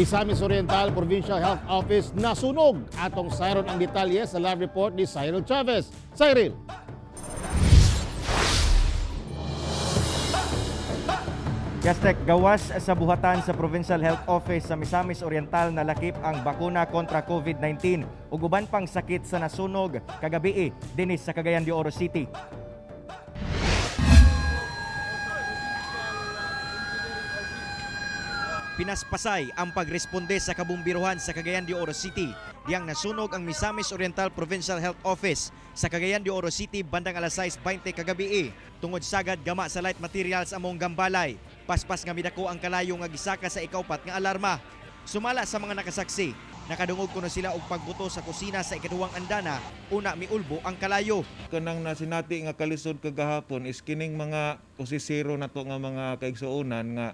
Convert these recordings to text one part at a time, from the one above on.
Misamis Oriental Provincial Health Office nasunog. Atong sayron ang detalye sa live report ni Cyril Chavez. Cyril. Gastek, gawas sa buhatan sa Provincial Health Office sa Misamis Oriental na lakip ang bakuna kontra COVID-19 ug uban pang sakit sa nasunog kagabi dinis sa Cagayan de Oro City. Pinaspasay ang pagresponde sa kabumbiruhan sa Cagayan de Oro City diyang nasunog ang Misamis Oriental Provincial Health Office sa Cagayan de Oro City bandang alas 6:20 kagabi tungod sagad gama sa light materials among gambalay. Paspas nga midako ang kalayo nga gisaka sa ikaupat nga alarma. Sumala sa mga nakasaksi, nakadungog kuno sila og pagbuto sa kusina sa ikaduhang andana, una miulbo ang kalayo. Kanang nasinati nga kalisod kagahapon is kining mga usisiro nato nga mga kaigsuonan nga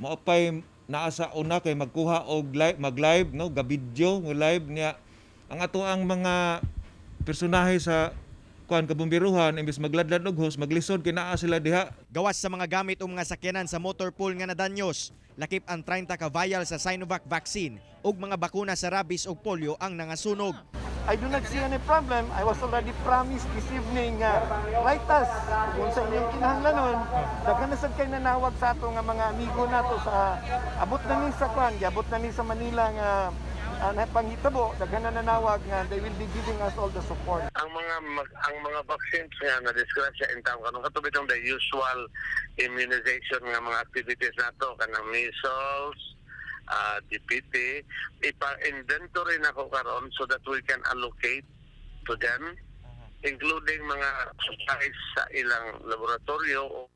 maupay naa sa una kay magkuha og mag-live no gabidyo nga live niya ang ato ang mga personahe sa kuan kabumbiruhan imbis magladlad og host maglisod kay naa sila diha. Gawas sa mga gamit o mga sakyanan sa motor pool nga nadanyos, lakip ang 30 ka vial sa Sinovac vaccine ug mga bakuna sa rabies ug polio ang nangasunog. I do not see any problem. I was already promised this evening, write us kung sa inyong kinahanglanon. Daghan na sad kay nanawag sa ato nga mga amigo nato sa abot na ni sa kwan, abot na ni sa Manila nga panghitabo. Daghan na nanawag nga they will be giving us all the support. Ang mga vaccines nga na describe sa intang kanang katubig ang the usual immunization nga mga activities nato kanang measles, DPT, ipa-inventory na ko karon so that we can allocate to them, including mga supplies sa ilang laboratorio.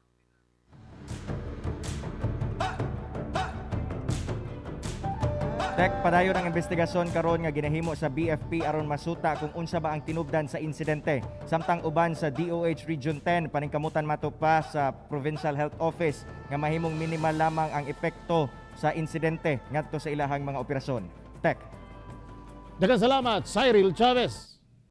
Tek, padayon ang investigasyon karon nga ginahimo sa BFP aron masuta kung unsa ba ang tinubdan sa insidente. Samtang uban sa DOH Region 10 paningkamutan mato pa sa Provincial Health Office nga mahimong minimal lamang ang epekto sa insidente ngadto sa ilahang mga operasyon. Tek. Daghang salamat, Cyril Chavez.